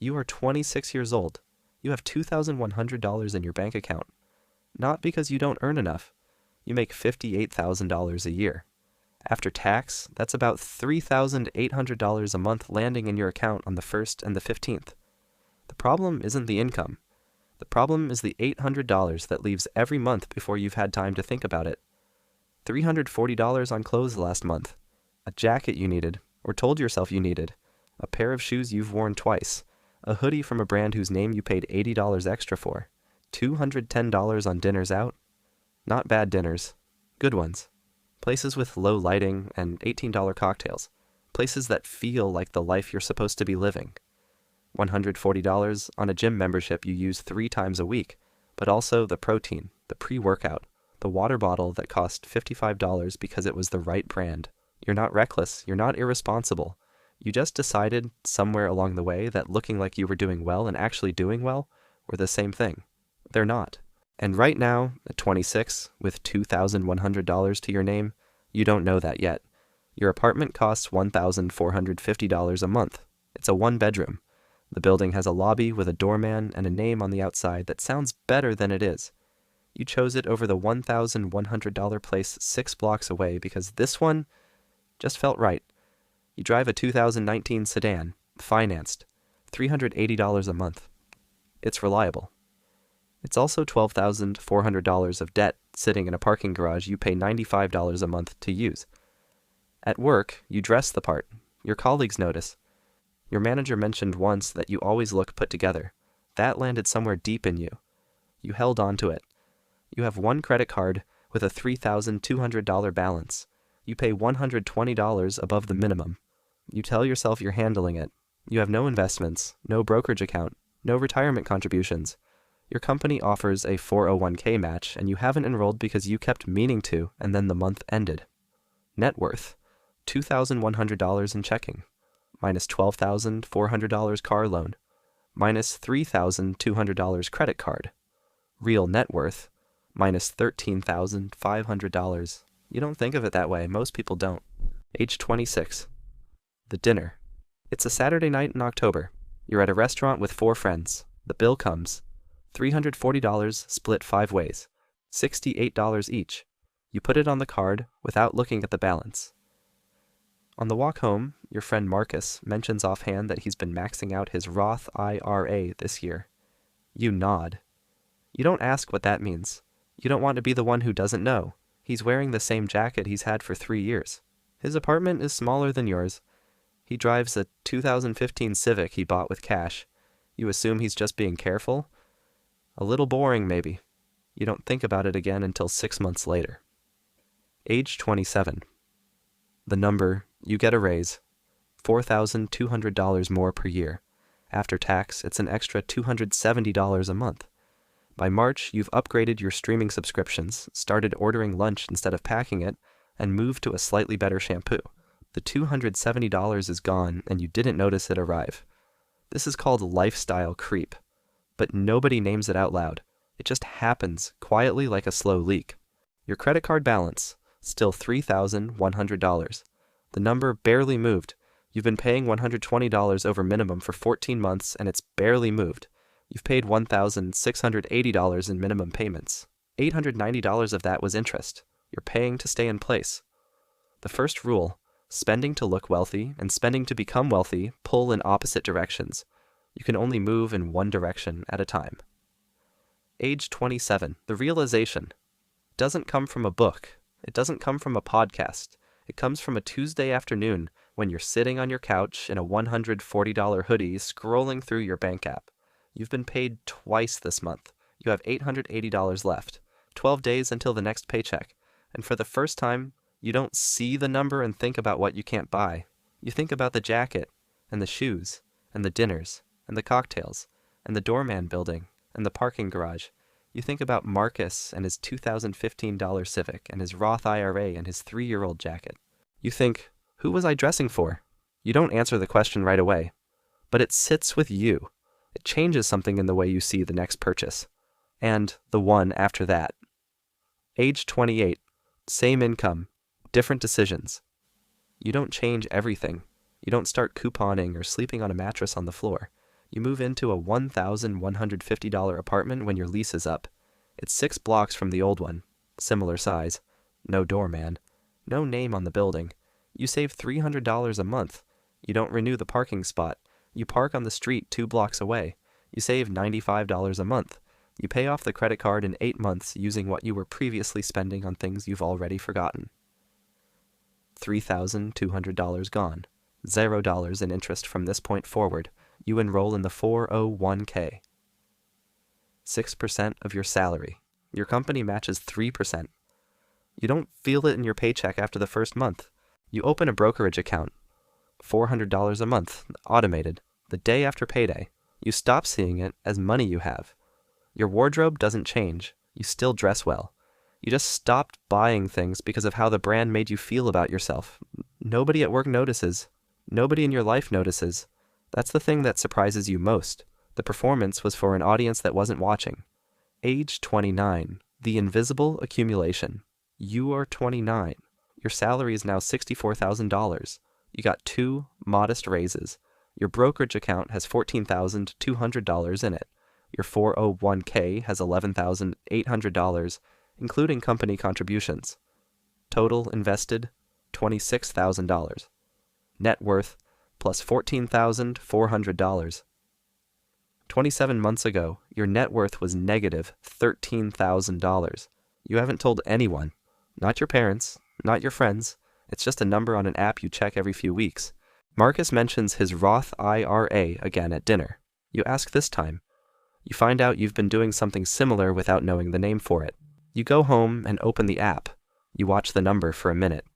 You are 26 years old. You have $2,100 in your bank account. Not because you don't earn enough. You make $58,000 a year. After tax, that's about $3,800 a month landing in your account on the 1st and the 15th. The problem isn't the income. The problem is the $800 that leaves every month before you've had time to think about it. $340 on clothes last month. A jacket you needed, or told yourself you needed. A pair of shoes you've worn twice. A hoodie from a brand whose name you paid $80 extra for. $210 on dinners out. Not bad dinners. Good ones. Places with low lighting and $18 cocktails. Places that feel like the life you're supposed to be living. $140 on a gym membership you use 3 times a week, but also the protein, the pre-workout, the water bottle that cost $55 because it was the right brand. You're not reckless, you're not irresponsible. You just decided somewhere along the way that looking like you were doing well and actually doing well were the same thing. They're not. And right now, at 26, with $2,100 to your name, you don't know that yet. Your apartment costs $1,450 a month. It's a 1-bedroom. The building has a lobby with a doorman and a name on the outside that sounds better than it is. You chose it over the $1,100 place 6 blocks away because this one just felt right. You drive a 2019 sedan, financed, $380 a month. It's reliable. It's also $12,400 of debt sitting in a parking garage you pay $95 a month to use. At work, you dress the part. Your colleagues notice. Your manager mentioned once that you always look put together. That landed somewhere deep in you. You held on to it. You have one credit card with a $3,200 balance. You pay $120 above the minimum. You tell yourself you're handling it. You have no investments, no brokerage account, no retirement contributions. Your company offers a 401k match, and you haven't enrolled because you kept meaning to, and then the month ended. Net worth, $2,100 in checking, minus $12,400 car loan, minus $3,200 credit card. Real net worth, minus $13,500. You don't think of it that way. Most people don't. Age 26. The dinner. It's a Saturday night in October. You're at a restaurant with 4 friends. The bill comes. $340 split 5 ways. $68 each. You put it on the card without looking at the balance. On the walk home, your friend Marcus mentions offhand that he's been maxing out his Roth IRA this year. You nod. You don't ask what that means. You don't want to be the one who doesn't know. He's wearing the same jacket he's had for 3 years. His apartment is smaller than yours. He drives a 2015 Civic he bought with cash. You assume he's just being careful? A little boring, maybe. You don't think about it again until 6 months later. Age 27. The number, you get a raise. $4,200 more per year. After tax, it's an extra $270 a month. By March, you've upgraded your streaming subscriptions, started ordering lunch instead of packing it, and moved to a slightly better shampoo. The $270 is gone, and you didn't notice it arrive. This is called lifestyle creep. But nobody names it out loud. It just happens, quietly like a slow leak. Your credit card balance, still $3,100. The number barely moved. You've been paying $120 over minimum for 14 months, and it's barely moved. You've paid $1,680 in minimum payments. $890 of that was interest. You're paying to stay in place. The first rule, spending to look wealthy and spending to become wealthy, pull in opposite directions. You can only move in one direction at a time. Age 27. The realization doesn't come from a book. It doesn't come from a podcast. It comes from a Tuesday afternoon when you're sitting on your couch in a $140 hoodie scrolling through your bank app. You've been paid twice this month. You have $880 left. 12 days until the next paycheck. And for the first time, you don't see the number and think about what you can't buy. You think about the jacket, and the shoes, and the dinners, and the cocktails, and the doorman building, and the parking garage. You think about Marcus and his $2015 Civic, and his Roth IRA, and his 3-year-old jacket. You think, who was I dressing for? You don't answer the question right away. But it sits with you. It changes something in the way you see the next purchase. And the one after that. Age 28. Same income. Different decisions. You don't change everything. You don't start couponing or sleeping on a mattress on the floor. You move into a $1,150 apartment when your lease is up. It's 6 blocks from the old one. Similar size. No doorman. No name on the building. You save $300 a month. You don't renew the parking spot. You park on the street 2 blocks away. You save $95 a month. You pay off the credit card in 8 months using what you were previously spending on things you've already forgotten. $3,200 gone. $0 in interest from this point forward. You enroll in the 401k. 6% of your salary. Your company matches 3%. You don't feel it in your paycheck after the first month. You open a brokerage account. $400 a month, automated, the day after payday. You stop seeing it as money you have. Your wardrobe doesn't change. You still dress well. You just stopped buying things because of how the brand made you feel about yourself. Nobody at work notices. Nobody in your life notices. That's the thing that surprises you most. The performance was for an audience that wasn't watching. Age 29. The invisible accumulation. You are 29. Your salary is now $64,000. You got 2 modest raises. Your brokerage account has $14,200 in it. Your 401k has $11,800, including company contributions. Total invested, $26,000. Net worth, plus $14,400. 27 months ago, your net worth was negative $13,000. You haven't told anyone. Not your parents, not your friends. It's just a number on an app you check every few weeks. Marcus mentions his Roth IRA again at dinner. You ask this time. You find out you've been doing something similar without knowing the name for it. You go home and open the app. You watch the number for a minute.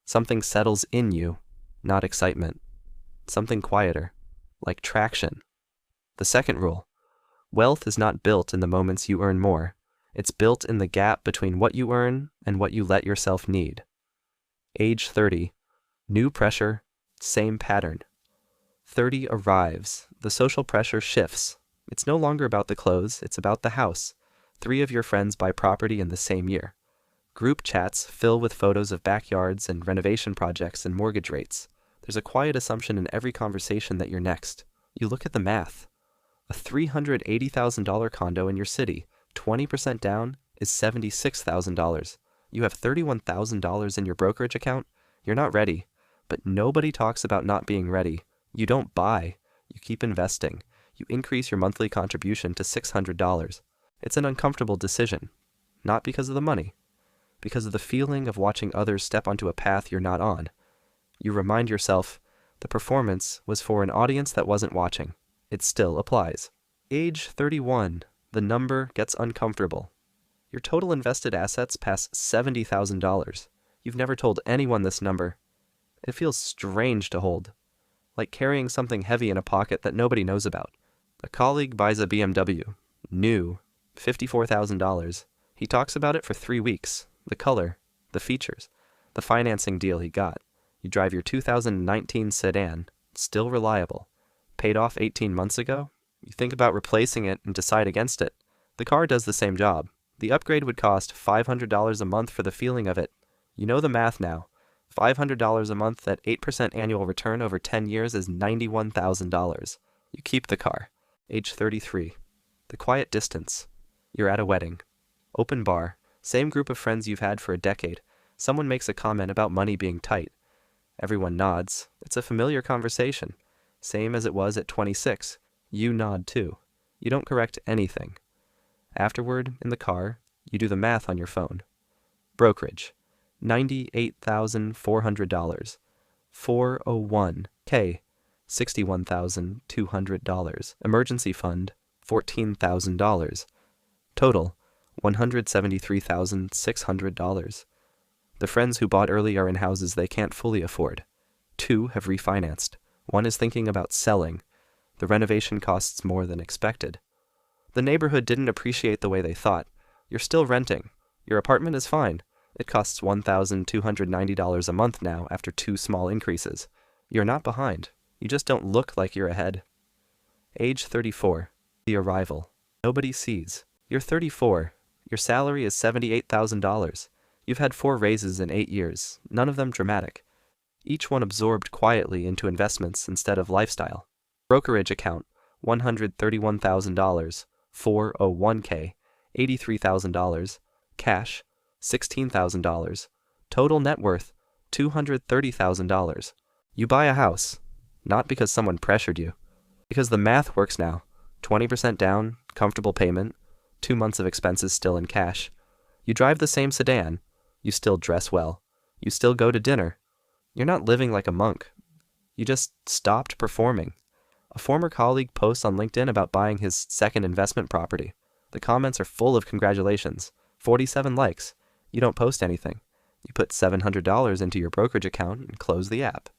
Something settles in you, not excitement. Something quieter, like traction. The second rule. Wealth is not built in the moments you earn more. It's built in the gap between what you earn and what you let yourself need. Age 30. New pressure, same pattern. 30 arrives. The social pressure shifts. It's no longer about the clothes, it's about the house. 3 of your friends buy property in the same year. Group chats fill with photos of backyards and renovation projects and mortgage rates. There's a quiet assumption in every conversation that you're next. You look at the math. A $380,000 condo in your city, 20% down, is $76,000. You have $31,000 in your brokerage account. You're not ready. But nobody talks about not being ready. You don't buy. You keep investing. You increase your monthly contribution to $600. It's an uncomfortable decision. Not because of the money. Because of the feeling of watching others step onto a path you're not on. You remind yourself, the performance was for an audience that wasn't watching. It still applies. Age 31. The number gets uncomfortable. Your total invested assets pass $70,000. You've never told anyone this number. It feels strange to hold. Like carrying something heavy in a pocket that nobody knows about. A colleague buys a BMW. New. $54,000. He talks about it for 3 weeks. The color. The features. The financing deal he got. You drive your 2019 sedan. Still reliable. Paid off 18 months ago. You think about replacing it and decide against it. The car does the same job. The upgrade would cost $500 a month for the feeling of it. You know the math now. $500 a month at 8% annual return over 10 years is $91,000. You keep the car. Age 33. The quiet distance. You're at a wedding. Open bar. Same group of friends you've had for a decade. Someone makes a comment about money being tight. Everyone nods. It's a familiar conversation. Same as it was at 26. You nod too. You don't correct anything. Afterward, in the car, you do the math on your phone. Brokerage. $98,400. 401k. $61,200. Emergency fund. $14,000. Total. $173,600. The friends who bought early are in houses they can't fully afford. 2 have refinanced. 1 is thinking about selling. The renovation costs more than expected. The neighborhood didn't appreciate the way they thought. You're still renting. Your apartment is fine. It costs $1,290 a month now after 2 small increases. You're not behind. You just don't look like you're ahead. Age 34. The arrival. Nobody sees. You're 34. Your salary is $78,000. You've had 4 raises in 8 years, none of them dramatic. Each one absorbed quietly into investments instead of lifestyle. Brokerage account, $131,000, 401k, $83,000, cash, $16,000, total net worth, $230,000. You buy a house, not because someone pressured you, because the math works now. 20% down, comfortable payment, 2 months of expenses still in cash. You drive the same sedan. You still dress well. You still go to dinner. You're not living like a monk. You just stopped performing. A former colleague posts on LinkedIn about buying his second investment property. The comments are full of congratulations. 47 likes. You don't post anything. You put $700 into your brokerage account and close the app.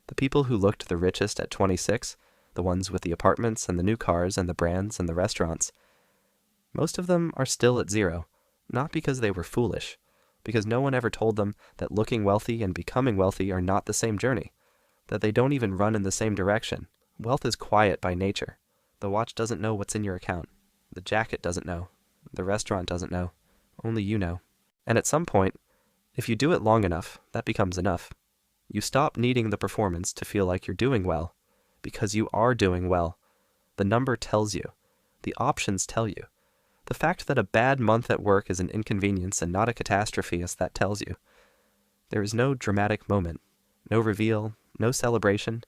The people who looked the richest at 26, the ones with the apartments and the new cars and the brands and the restaurants, most of them are still at zero, not because they were foolish, because no one ever told them that looking wealthy and becoming wealthy are not the same journey, that they don't even run in the same direction. Wealth is quiet by nature. The watch doesn't know what's in your account. The jacket doesn't know. The restaurant doesn't know. Only you know. And at some point, if you do it long enough, that becomes enough. You stop needing the performance to feel like you're doing well, because you are doing well. The number tells you. The options tell you. The fact that a bad month at work is an inconvenience and not a catastrophe, as that tells you. There is no dramatic moment, no reveal, no celebration,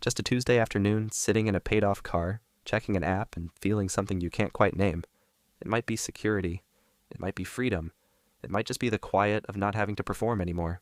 just a Tuesday afternoon sitting in a paid-off car, checking an app and feeling something you can't quite name. It might be security. It might be freedom. It might just be the quiet of not having to perform anymore.